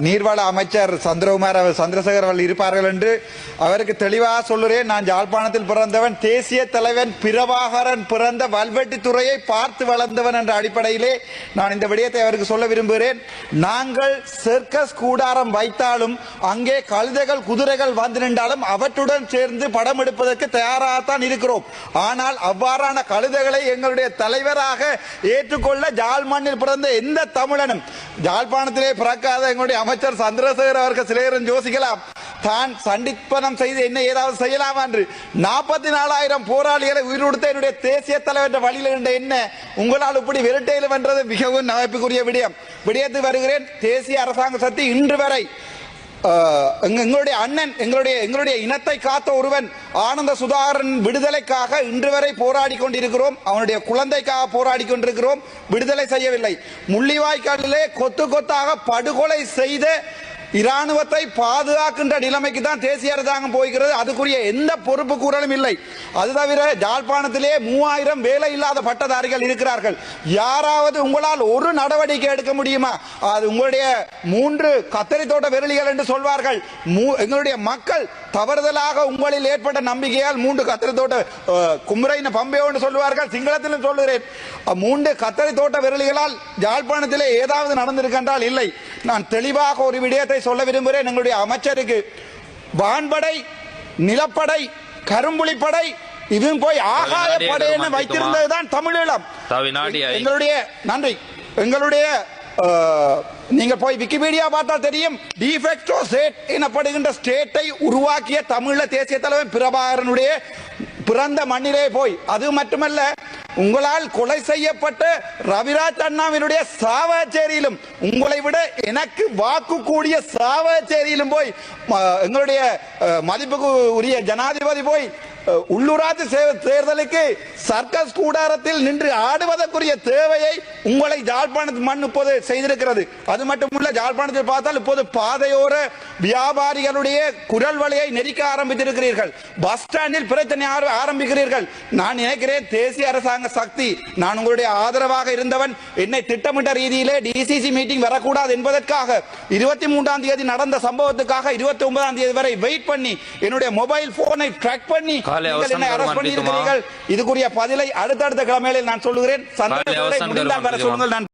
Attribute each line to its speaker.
Speaker 1: நீர்வள அமைச்சர் சந்திரசேகர் அவர்கள் இருப்பார்கள் என்று அவருக்கு தெளிவாக சொல்லுறேன். நான் யாழ்ப்பாணத்தில் பிறந்தவன், தேசிய தலைவன் பிரபாகரன் பிறந்த வல்வெட்டித்துறையை பார்த்து வளர்ந்தவன் என்ற அடிப்படையிலே நான் இந்த விடயத்தை அவருக்கு சொல்ல விரும்புகிறேன். நாங்கள் சர்க்கஸ் கூடாரம் வைத்தாலும் அங்கே கழுதைகள் குதிரைகள் வந்து நின்றாலும் அவற்றுடன் சேர்ந்து படம் எடுப்பதற்கு தயாராகத்தான் இருக்கிறோம். ஆனால் அவ்வாறான கழுதைகளை எங்களுடைய தலைவராக ஏற்றுக்கொள்ள யாழ் மண்ணில் பிறந்த எந்த தமிழனும், யாழ்ப்பாணத்திலே பிறக்காத எங்களுடைய அமைச்சர் சந்திரசேகர் அவர்கள் சிலையரும் யோசிக்கலாம், தான் சண்டிப்பனம் செய்து என்ன ஏதாவது செய்யலாம் என்று. 44,000 போராளிகளை உயிரோடுத்த என்னுடைய தேசிய தலைவர் வழியில் இருந்த என்ன உங்களால் இப்படி விரட்டையில் வென்றது மிகவும் நகைப்புக்குரிய விடயத்து வருகிறேன். தேசிய அரசாங்க சக்தி இன்று வரை எங்களுடைய அண்ணன், எங்களுடைய இனத்தை காத்த ஒருவன் ஆனந்த சுதாகரன் விடுதலைக்காக இன்று வரை போராடி கொண்டிருக்கிறோம். அவனுடைய குழந்தைக்காக போராடி கொண்டிருக்கிறோம். விடுதலை செய்யவில்லை. முள்ளிவாய்க்காலிலே கொத்து கொத்தாக படுகொலை செய்த இராணுவத்தை பாதுகாக்கின்ற நிலைமைக்கு தான் தேசிய அரசாங்கம் போகிறது. அதுக்குரிய எந்த பொறுப்பு கூறலும் இல்லை. அது தவிர யாழ்ப்பாணத்திலே 3000 வேலை இல்லாத பட்டதாரிகள் இருக்கிறார்கள். யாராவது உங்களால் ஒரு நடவடிக்கை எடுக்க முடியுமா? அது உங்களுடைய 3 கத்தரி தோட்ட விரலிகள் என்று சொல்வார்கள். எங்களுடைய மக்கள் தவறுதலாக உங்களில் ஏற்பட்ட நம்பிக்கையால் 3 கத்தரி தோட்ட குமரைன பம்பே என்று சொல்வார்கள். சிங்களத்திலும் சொல்லுகிறேன், 3 கத்தரி தோட்ட விரலிகளால் யாழ்ப்பாணத்திலே ஏதாவது நடந்திருக்கின்றால் இல்லை. நான் தெளிவாக ஒரு விடயத்தை சொல்ல விரும்புகிறேன். எங்களுடைய அமைச்சருக்கு வான்படை, நிலப்படை, கரும்புலிப்படை, இதுவும் போய் ஆகாய படைன்னு வைத்திருந்ததுதான் தமிழீழம். எங்களுடைய நன்றி. எங்களுடைய நீங்க போய் விக்கிபீடியா பார்த்தால் தெரியும், டிஃபெக்டோ ஸ்டேட் எனப்படுகின்ற ஸ்டேட்டை உருவாக்கிய தமிழ தேசிய தலைவர் பிரபாகரனுடைய பிறந்த மண்ணிலே போய், அது மட்டுமல்ல உங்களால் கொலை செய்யப்பட்ட ரவிராஜ் அண்ணாவினுடைய சாவச்சேரியிலும், உங்களை விட எனக்கு வாக்கு கூடிய சாவச்சேரியிலும் போய் எங்களுடைய மதிப்புக்கு உரிய ஜனாதிபதி போய் உள்ளூராட்சி தேர்தலுக்கு சர்க்கஸ் கூடாரத்தில் நின்று ஆடுவதற்குரிய தேவையை உங்களை யாழ்ப்பாணத்து மண் இப்போது செய்திருக்கிறது. அது மட்டுமல்ல, யாழ்ப்பாணத்தில் பார்த்தால் இப்போது பாதையோர வியாபாரிகளுடைய குரல் வலையை நெரிக்க ஆரம்பித்திருக்கிறீர்கள். பஸ் ஸ்டாண்டில் பிரச்சனை ஆரம்பிக்கிறீர்கள். நான் நினைக்கிறேன் தேசிய அரசாங்க சக்தி, நான் உங்களுடைய ஆதரவாக இருந்தவன், என்னை திட்டமிட்ட ரீதியிலே டிசிசி மீட்டிங் வரக்கூடாது என்பதற்காக 23ஆம் தேதி நடந்த சம்பவத்துக்காக 29ஆம் தேதி வரை வெயிட் பண்ணி என்னுடைய மொபைல் போனை ட்ராக் பண்ணி இதுக்குரிய பதிலை அடுத்தடுத்த கிழமைகளில் நான் சொல்லுகிறேன். சந்தர்ப்பங்களை முடிந்தால் வர சொல்லுங்கள்.